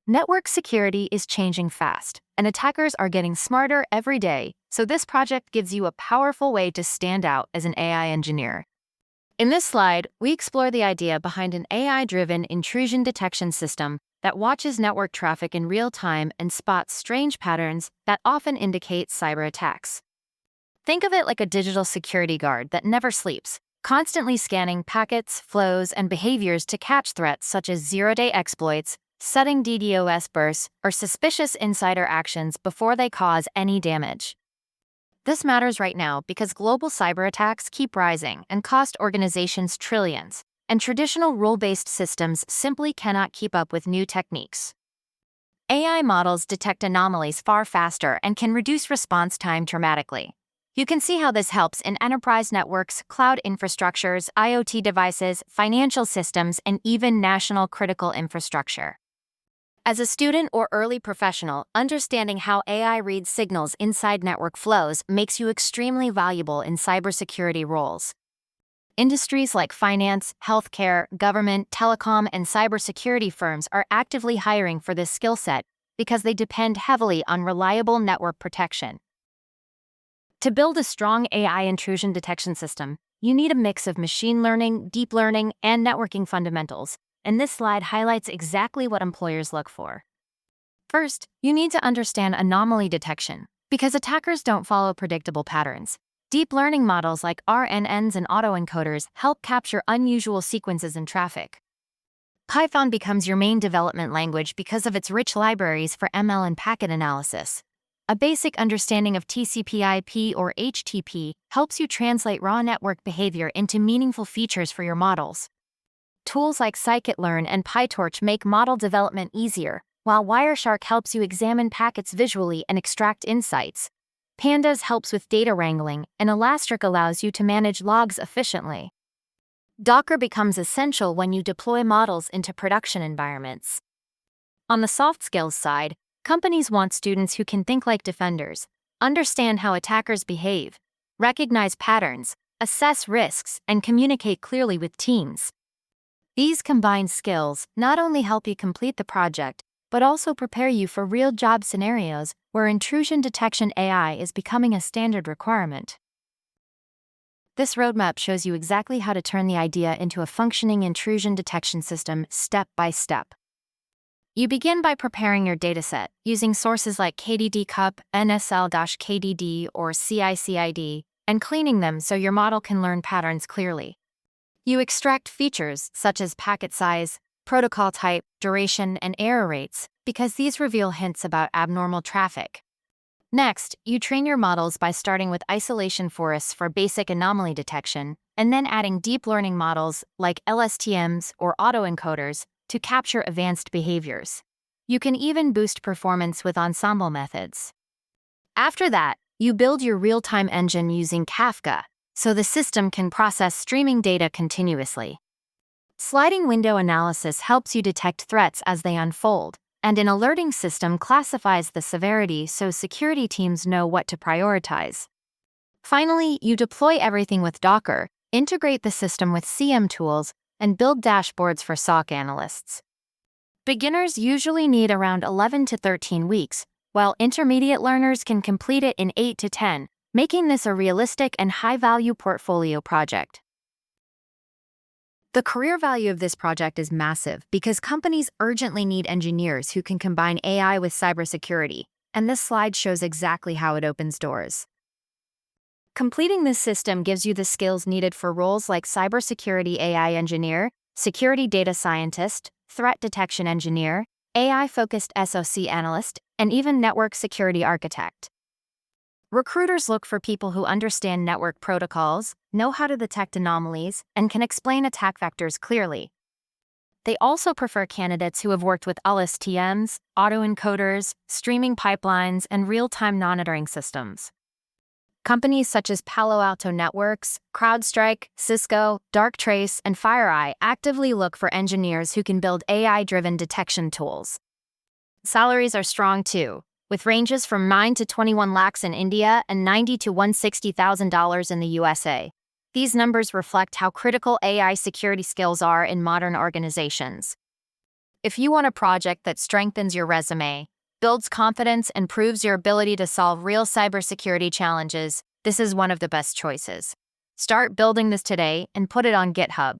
Network security is changing fast, and attackers are getting smarter every day, so this project gives you a powerful way to stand out as an AI engineer. In this slide, we explore the idea behind an AI-driven intrusion detection system that watches network traffic in real time and spots strange patterns that often indicate cyber attacks. Think of it like a digital security guard that never sleeps, constantly scanning packets, flows, and behaviors to catch threats such as zero-day exploits, sudden DDoS bursts, or suspicious insider actions before they cause any damage. This matters right now because global cyber attacks keep rising and cost organizations trillions, and traditional rule-based systems simply cannot keep up with new techniques. AI models detect anomalies far faster and can reduce response time dramatically. You can see how this helps in enterprise networks, cloud infrastructures, IoT devices, financial systems, and even national critical infrastructure. As a student or early professional, understanding how AI reads signals inside network flows makes you extremely valuable in cybersecurity roles. Industries like finance, healthcare, government, telecom, and cybersecurity firms are actively hiring for this skill set because they depend heavily on reliable network protection. To build a strong AI intrusion detection system, you need a mix of machine learning, deep learning, and networking fundamentals, and this slide highlights exactly what employers look for. First, you need to understand anomaly detection, because attackers don't follow predictable patterns. Deep learning models like RNNs and autoencoders help capture unusual sequences in traffic. Python becomes your main development language because of its rich libraries for ML and packet analysis. A basic understanding of TCP/IP or HTTP helps you translate raw network behavior into meaningful features for your models. Tools like scikit-learn and PyTorch make model development easier, while Wireshark helps you examine packets visually and extract insights. Pandas helps with data wrangling, and Elastic allows you to manage logs efficiently. Docker becomes essential when you deploy models into production environments. On the soft skills side, companies want students who can think like defenders, understand how attackers behave, recognize patterns, assess risks, and communicate clearly with teams. These combined skills not only help you complete the project, but also prepare you for real job scenarios where intrusion detection AI is becoming a standard requirement. This roadmap shows you exactly how to turn the idea into a functioning intrusion detection system step by step. You begin by preparing your dataset, using sources like KDD Cup, NSL-KDD, or CICID, and cleaning them so your model can learn patterns clearly. You extract features such as packet size, protocol type, duration, and error rates, because these reveal hints about abnormal traffic. Next, you train your models by starting with isolation forests for basic anomaly detection, and then adding deep learning models like LSTMs or autoencoders to capture advanced behaviors. You can even boost performance with ensemble methods. After that, you build your real-time engine using Kafka, so the system can process streaming data continuously. Sliding window analysis helps you detect threats as they unfold, and an alerting system classifies the severity so security teams know what to prioritize. Finally, you deploy everything with Docker, integrate the system with CM tools, and build dashboards for SOC analysts. Beginners usually need around 11 to 13 weeks, while intermediate learners can complete it in 8 to 10, making this a realistic and high-value portfolio project. The career value of this project is massive because companies urgently need engineers who can combine AI with cybersecurity, and this slide shows exactly how it opens doors. Completing this system gives you the skills needed for roles like cybersecurity AI engineer, security data scientist, threat detection engineer, AI-focused SOC analyst, and even network security architect. Recruiters look for people who understand network protocols, know how to detect anomalies, and can explain attack vectors clearly. They also prefer candidates who have worked with LSTMs, autoencoders, streaming pipelines, and real-time monitoring systems. Companies such as Palo Alto Networks, CrowdStrike, Cisco, Darktrace, and FireEye actively look for engineers who can build AI-driven detection tools. Salaries are strong too, with ranges from 9 to 21 lakhs in India and $90,000 to $160,000 in the USA. These numbers reflect how critical AI security skills are in modern organizations. If you want a project that strengthens your resume, builds confidence, and proves your ability to solve real cybersecurity challenges, this is one of the best choices. Start building this today and put it on GitHub.